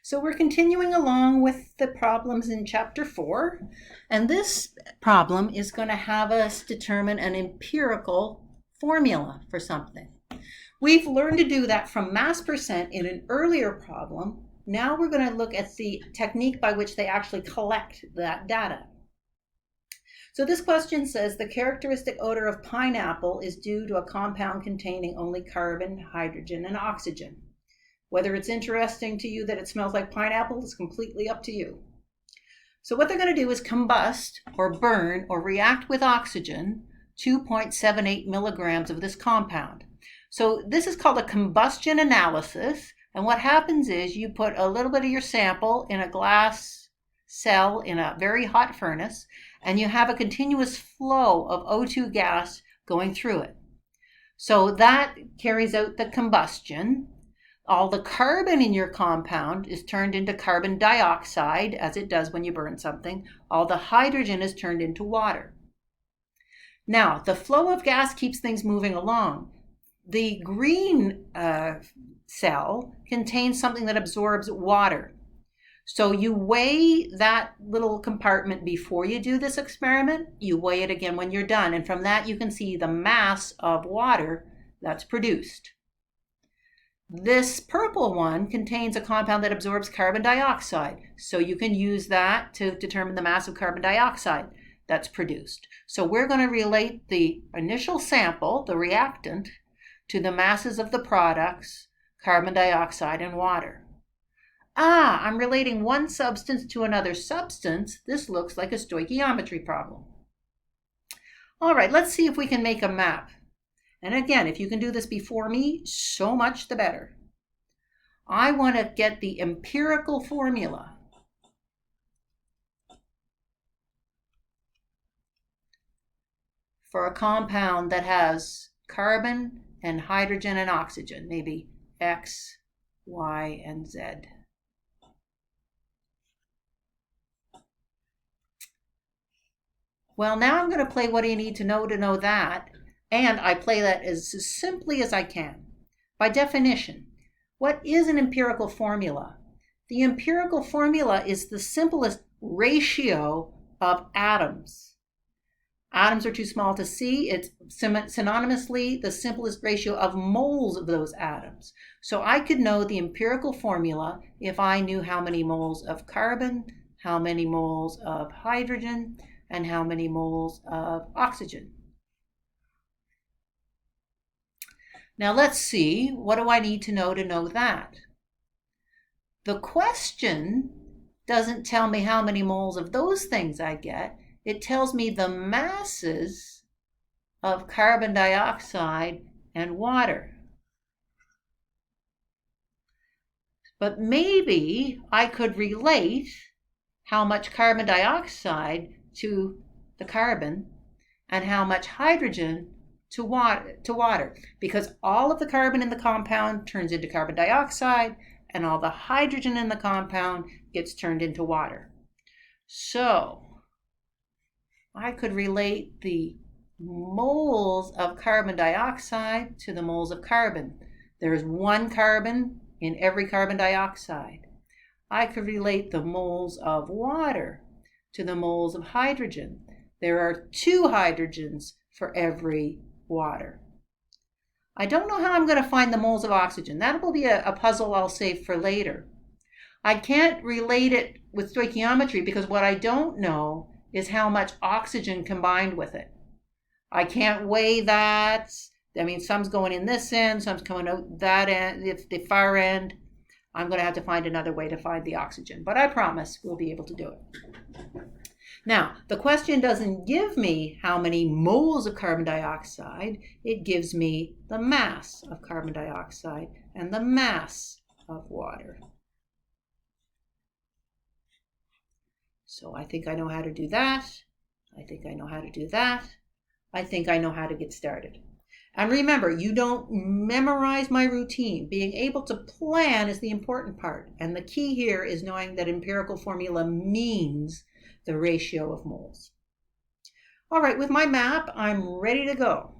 So we're continuing along with the problems in Chapter 4, and this problem is going to have us determine an empirical formula for something. We've learned to do that from mass percent in an earlier problem. Now we're going to look at the technique by which they actually collect that data. So this question says the characteristic odor of pineapple is due to a compound containing only carbon, hydrogen, and oxygen. Whether it's interesting to you that it smells like pineapple is completely up to you. So what they're going to do is combust or burn or react with oxygen 2.78 milligrams of this compound. So this is called a combustion analysis. And what happens is you put a little bit of your sample in a glass cell in a very hot furnace, and you have a continuous flow of O2 gas going through it. So that carries out the combustion. All the carbon in your compound is turned into carbon dioxide, as it does when you burn something. All the hydrogen is turned into water. Now, the flow of gas keeps things moving along. The green cell contains something that absorbs water. So you weigh that little compartment before you do this experiment. You weigh it again when you're done. And from that, you can see the mass of water that's produced. This purple one contains a compound that absorbs carbon dioxide. So you can use that to determine the mass of carbon dioxide that's produced. So we're going to relate the initial sample, the reactant, to the masses of the products, carbon dioxide and water. I'm relating one substance to another substance. This looks like a stoichiometry problem. All right, let's see if we can make a map. And again, if you can do this before me, so much the better. I want to get the empirical formula for a compound that has carbon and hydrogen and oxygen, maybe X, Y, and Z. Well, now I'm going to play what do you need to know that. And I play that as simply as I can. By definition, what is an empirical formula? The empirical formula is the simplest ratio of atoms. Atoms are too small to see. It's synonymously the simplest ratio of moles of those atoms. So I could know the empirical formula if I knew how many moles of carbon, how many moles of hydrogen, and how many moles of oxygen. Now let's see, what do I need to know that? The question doesn't tell me how many moles of those things I get. It tells me the masses of carbon dioxide and water. But maybe I could relate how much carbon dioxide to the carbon and how much hydrogen to water, because all of the carbon in the compound turns into carbon dioxide and all the hydrogen in the compound gets turned into water. So I could relate the moles of carbon dioxide to the moles of carbon. There's one carbon in every carbon dioxide. I could relate the moles of water to the moles of hydrogen. There are 2 hydrogens for every water. I don't know how I'm going to find the moles of oxygen. That will be a puzzle I'll save for later. I can't relate it with stoichiometry because what I don't know is how much oxygen combined with it. I can't weigh that. I mean, some's going in this end, some's coming out that end, the far end. I'm going to have to find another way to find the oxygen, but I promise we'll be able to do it. Now, the question doesn't give me how many moles of carbon dioxide. It gives me the mass of carbon dioxide and the mass of water. So I think I know how to do that. I think I know how to do that. I think I know how to get started. And remember, you don't memorize my routine. Being able to plan is the important part. And the key here is knowing that empirical formula means the ratio of moles. All right, with my map, I'm ready to go.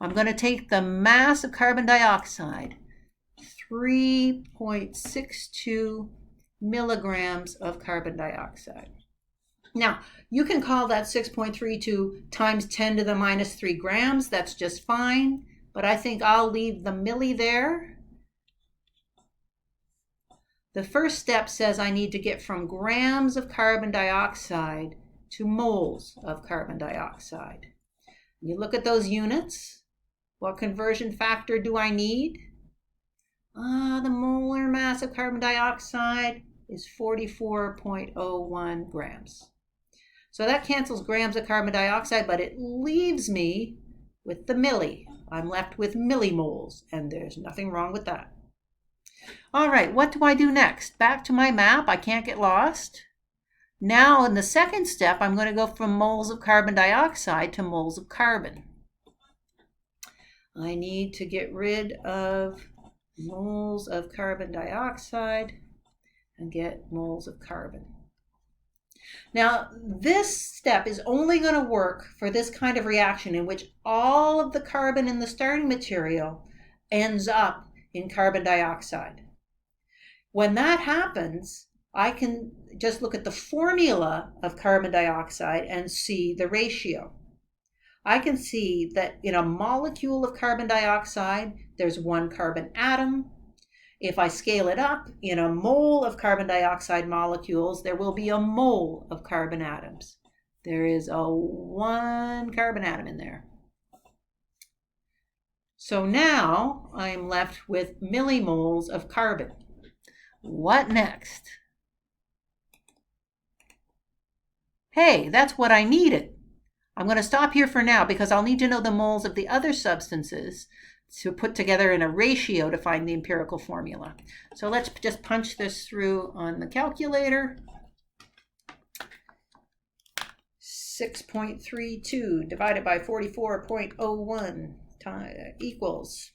I'm going to take the mass of carbon dioxide, 3.62 milligrams of carbon dioxide. Now, you can call that 6.32 times 10 to the minus 3 grams. That's just fine, but I think I'll leave the milli there. The first step says I need to get from grams of carbon dioxide to moles of carbon dioxide. You look at those units. What conversion factor do I need? The molar mass of carbon dioxide is 44.01 grams. So that cancels grams of carbon dioxide, but it leaves me with the milli. I'm left with millimoles, and there's nothing wrong with that. All right, what do I do next? Back to my map. I can't get lost. Now, in the second step, I'm going to go from moles of carbon dioxide to moles of carbon. I need to get rid of moles of carbon dioxide and get moles of carbon. Now, this step is only going to work for this kind of reaction in which all of the carbon in the starting material ends up in carbon dioxide. When that happens, I can just look at the formula of carbon dioxide and see the ratio. I can see that in a molecule of carbon dioxide, there's one carbon atom. If I scale it up, in a mole of carbon dioxide molecules, there will be a mole of carbon atoms. There is a one carbon atom in there. So now I'm left with millimoles of carbon. What next? Hey, that's what I needed. I'm going to stop here for now because I'll need to know the moles of the other substances to put together in a ratio to find the empirical formula. So let's just punch this through on the calculator. 6.32 divided by 44.01 equals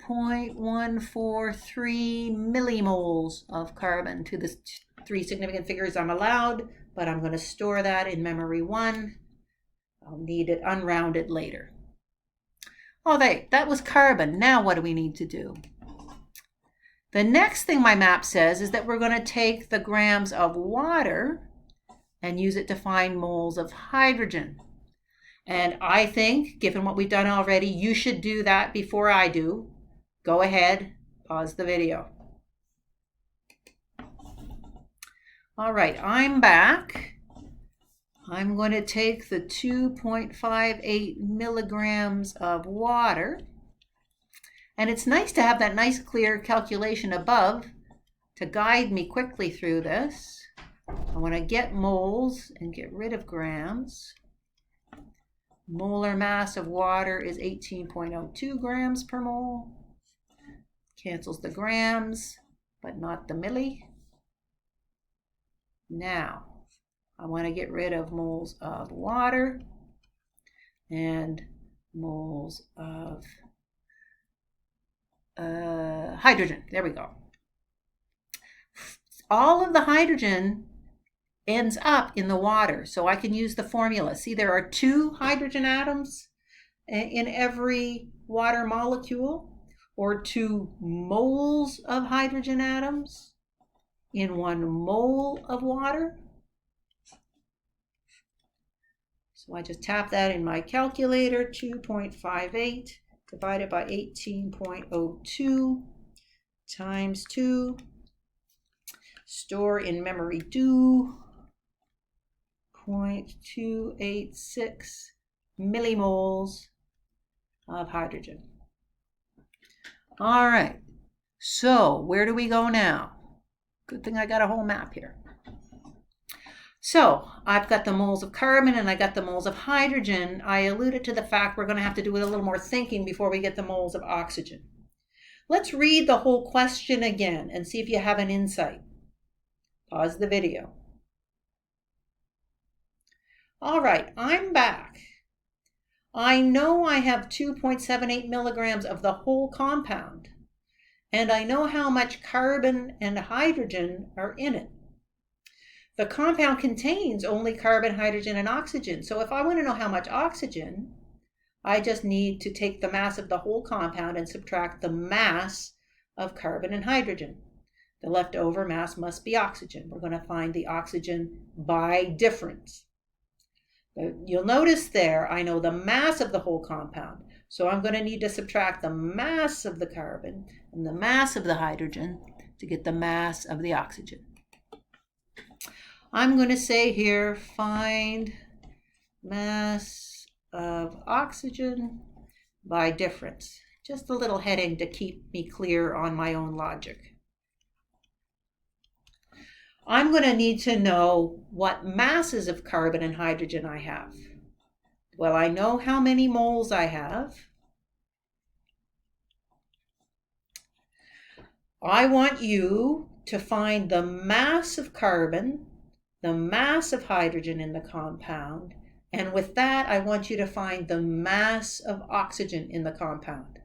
0.143 millimoles of carbon to the 3 significant figures I'm allowed, but I'm going to store that in memory 1. I'll need it unrounded later. All right, that was carbon. Now what do we need to do? The next thing my map says is that we're going to take the grams of water and use it to find moles of hydrogen. And I think, given what we've done already, you should do that before I do. Go ahead, pause the video. All right, I'm back. I'm going to take the 2.58 milligrams of water. And it's nice to have that nice clear calculation above to guide me quickly through this. I want to get moles and get rid of grams. Molar mass of water is 18.02 grams per mole. Cancels the grams, but not the milli. Now, I want to get rid of moles of water and moles of hydrogen. There we go. All of the hydrogen ends up in the water, so I can use the formula. See, there are 2 hydrogen atoms in every water molecule, or 2 moles of hydrogen atoms in 1 mole of water. So I just tap that in my calculator, 2.58 divided by 18.02 times 2. Store in memory 2, 0.286 millimoles of hydrogen. All right, so where do we go now? Good thing I got a whole map here. So I've got the moles of carbon and I got the moles of hydrogen. I alluded to the fact we're going to have to do a little more thinking before we get the moles of oxygen. Let's read the whole question again and see if you have an insight. Pause the video. All right, I'm back. I know I have 2.78 milligrams of the whole compound, and I know how much carbon and hydrogen are in it. The compound contains only carbon, hydrogen, and oxygen. So if I want to know how much oxygen, I just need to take the mass of the whole compound and subtract the mass of carbon and hydrogen. The leftover mass must be oxygen. We're going to find the oxygen by difference. But you'll notice there, I know the mass of the whole compound. So I'm going to need to subtract the mass of the carbon and the mass of the hydrogen to get the mass of the oxygen. I'm going to say here, find mass of oxygen by difference. Just a little heading to keep me clear on my own logic. I'm going to need to know what masses of carbon and hydrogen I have. Well, I know how many moles I have. I want you to find the mass of carbon, the mass of hydrogen in the compound, and with that, I want you to find the mass of oxygen in the compound.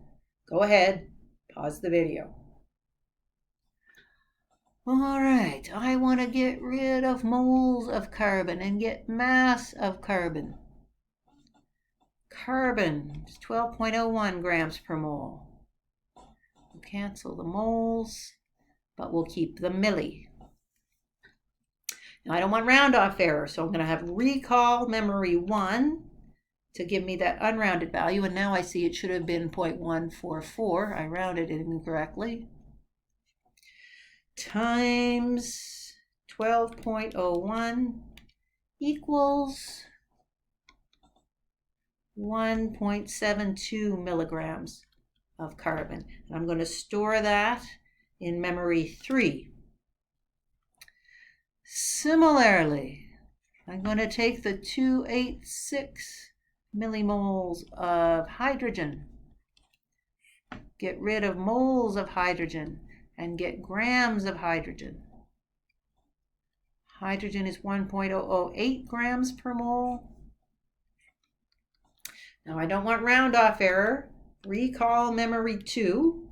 Go ahead, pause the video. All right, I want to get rid of moles of carbon and get mass of carbon. Carbon is 12.01 grams per mole. We'll cancel the moles, but we'll keep the milli. Now I don't want round off error, so I'm going to have recall memory 1 to give me that unrounded value, and now I see it should have been 0.144. I rounded it incorrectly. Times 12.01 equals 1.72 milligrams of carbon. And I'm going to store that in memory 3. Similarly, I'm going to take the 286 millimoles of hydrogen, get rid of moles of hydrogen, and get grams of hydrogen. Hydrogen is 1.008 grams per mole. Now I don't want round off error. Recall memory 2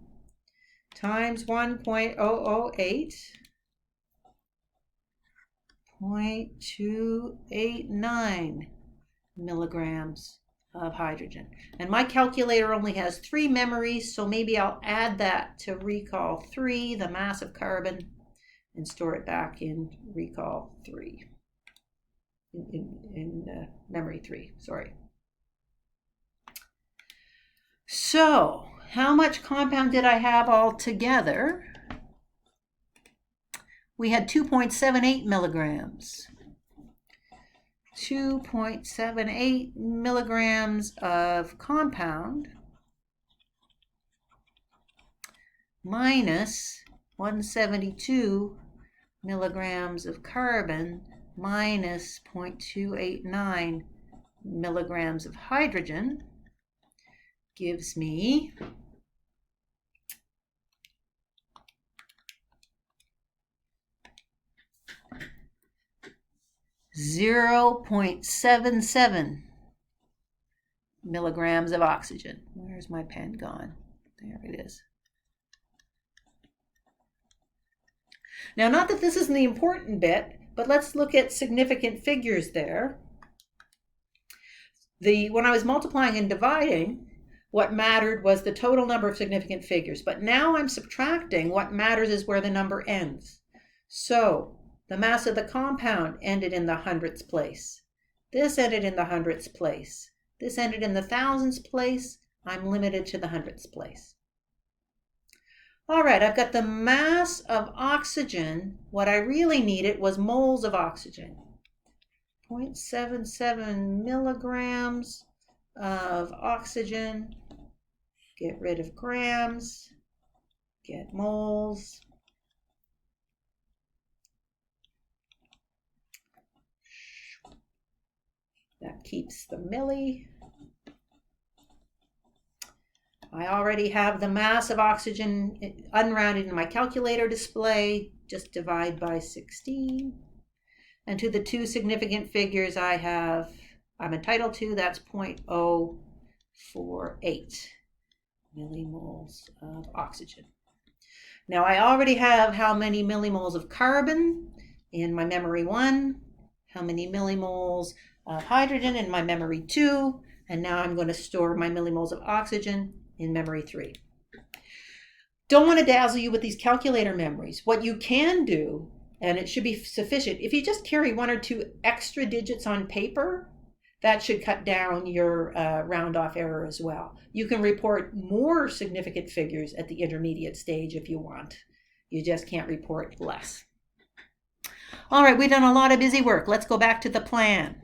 times 1.008, 0.289 milligrams of hydrogen. And my calculator only has 3 memories, so maybe I'll add that to recall 3, the mass of carbon, and store it back in recall 3, in memory 3, sorry. So, how much compound did I have all together? We had 2.78 milligrams. 2.78 milligrams of compound minus 172 milligrams of carbon minus 0.289 milligrams of hydrogen gives me 0.77 milligrams of oxygen. Where's my pen gone? There it is. Now, not that this isn't the important bit, but let's look at significant figures there. When I was multiplying and dividing, what mattered was the total number of significant figures. But now I'm subtracting. What matters is where the number ends. So the mass of the compound ended in the hundredths place. This ended in the hundredths place. This ended in the thousands place. I'm limited to the hundredths place. All right, I've got the mass of oxygen. What I really needed was moles of oxygen. 0.77 milligrams of oxygen. Get rid of grams. Get moles. That keeps the milli. I already have the mass of oxygen unrounded in my calculator display. Just divide by 16. And to the 2 significant figures I'm entitled to, that's 0.048 millimoles of oxygen. Now I already have how many millimoles of carbon in my memory 1, how many millimoles of hydrogen in my memory 2. And now I'm going to store my millimoles of oxygen in memory 3. Don't want to dazzle you with these calculator memories. What you can do, and it should be sufficient, if you just carry 1 or 2 extra digits on paper, that should cut down your round off error as well. You can report more significant figures at the intermediate stage if you want. You just can't report less. All right, we've done a lot of busy work. Let's go back to the plan.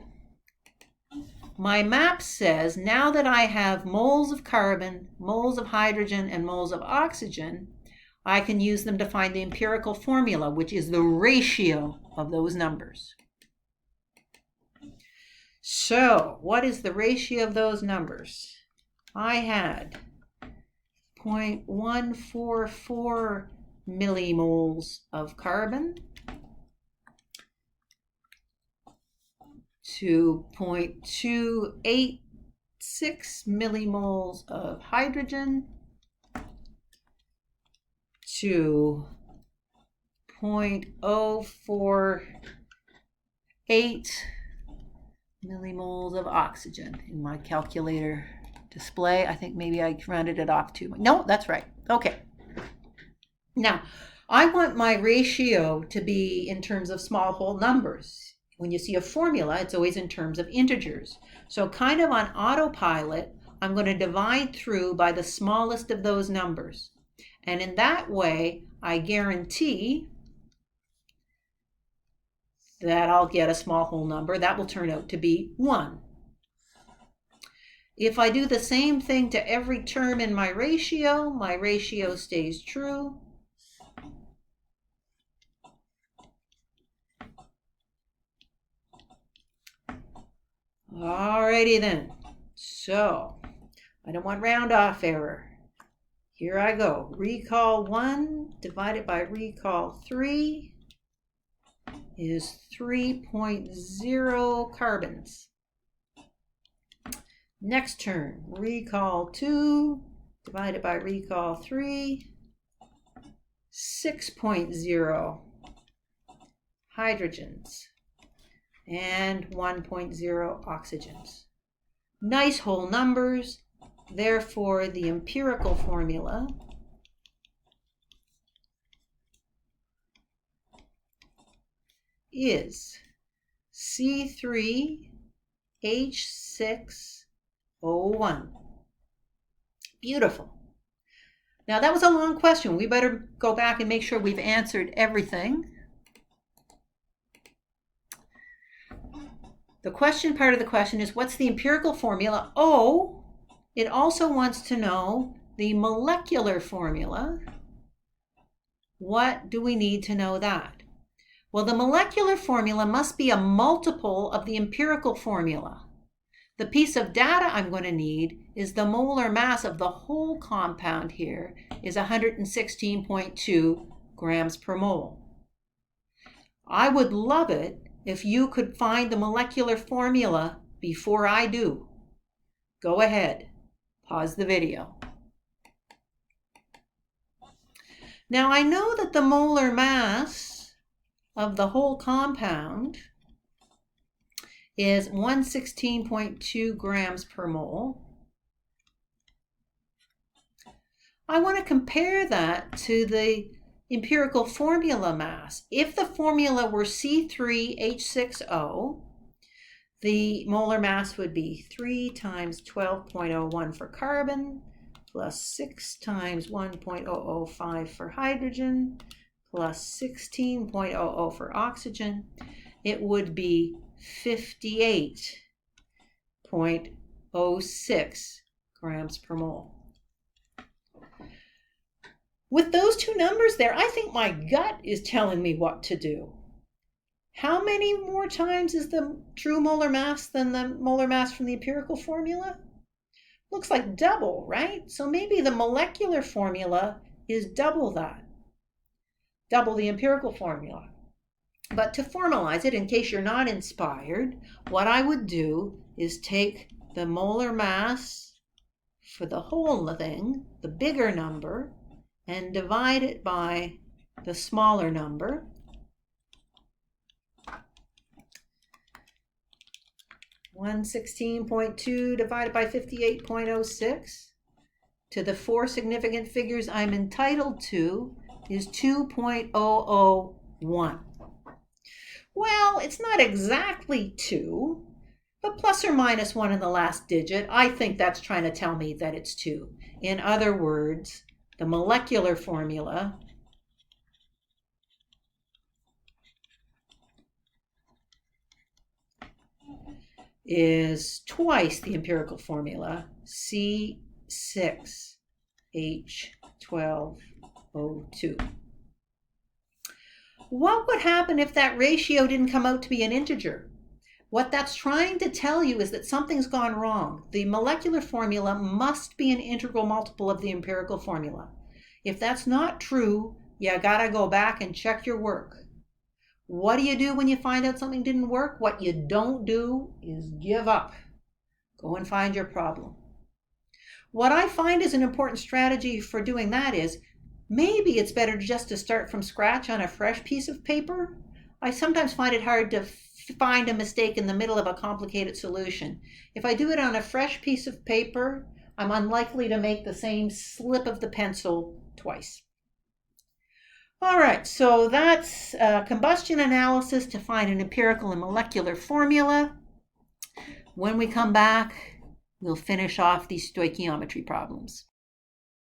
My map says now that I have moles of carbon, moles of hydrogen, and moles of oxygen, I can use them to find the empirical formula, which is the ratio of those numbers. So, what is the ratio of those numbers? I had 0.144 millimoles of carbon to 0.286 millimoles of hydrogen to 0.048 millimoles of oxygen. In my calculator display, I think maybe I rounded it off too much. No, that's right. Okay. Now, I want my ratio to be in terms of small whole numbers. When you see a formula, it's always in terms of integers. So kind of on autopilot, I'm going to divide through by the smallest of those numbers. And in that way, I guarantee that I'll get a small whole number. That will turn out to be 1. If I do the same thing to every term in my ratio stays true. Alrighty then. So, I don't want round off error. Here I go. Recall 1 divided by recall 3 is 3.0 carbons. Next term, recall 2 divided by recall 3, 6.0 hydrogens and 1.0 oxygens. Nice whole numbers. Therefore, the empirical formula is C3H6O1. Beautiful. Now that was a long question. We better go back and make sure we've answered everything. The question part of the question is, what's the empirical formula? Oh, it also wants to know the molecular formula. What do we need to know that? Well, the molecular formula must be a multiple of the empirical formula. The piece of data I'm going to need is the molar mass of the whole compound here is 116.2 grams per mole. I would love it if you could find the molecular formula before I do. Go ahead, pause the video. Now I know that the molar mass of the whole compound is 116.2 grams per mole. I want to compare that to the empirical formula mass. If the formula were C3H6O, the molar mass would be 3 times 12.01 for carbon, plus 6 times 1.005 for hydrogen, plus 16.00 for oxygen. It would be 58.06 grams per mole. With those two numbers there, I think my gut is telling me what to do. How many more times is the true molar mass than the molar mass from the empirical formula? Looks like double, right? So maybe the molecular formula is double that. Double the empirical formula. But to formalize it, in case you're not inspired, what I would do is take the molar mass for the whole thing, the bigger number, and divide it by the smaller number. 116.2 divided by 58.06 to the 4 significant figures I'm entitled to is 2.001. Well, it's not exactly 2, but plus or minus 1 in the last digit. I think that's trying to tell me that it's 2. In other words, the molecular formula is twice the empirical formula, C6H12O2. What would happen if that ratio didn't come out to be an integer? What that's trying to tell you is that something's gone wrong. The molecular formula must be an integral multiple of the empirical formula. If that's not true, you gotta go back and check your work. What do you do when you find out something didn't work? What you don't do is give up. Go and find your problem. What I find is an important strategy for doing that is maybe it's better just to start from scratch on a fresh piece of paper. I sometimes find it hard to find a mistake in the middle of a complicated solution. If I do it on a fresh piece of paper, I'm unlikely to make the same slip of the pencil twice. All right, so that's combustion analysis to find an empirical and molecular formula. When we come back, we'll finish off these stoichiometry problems.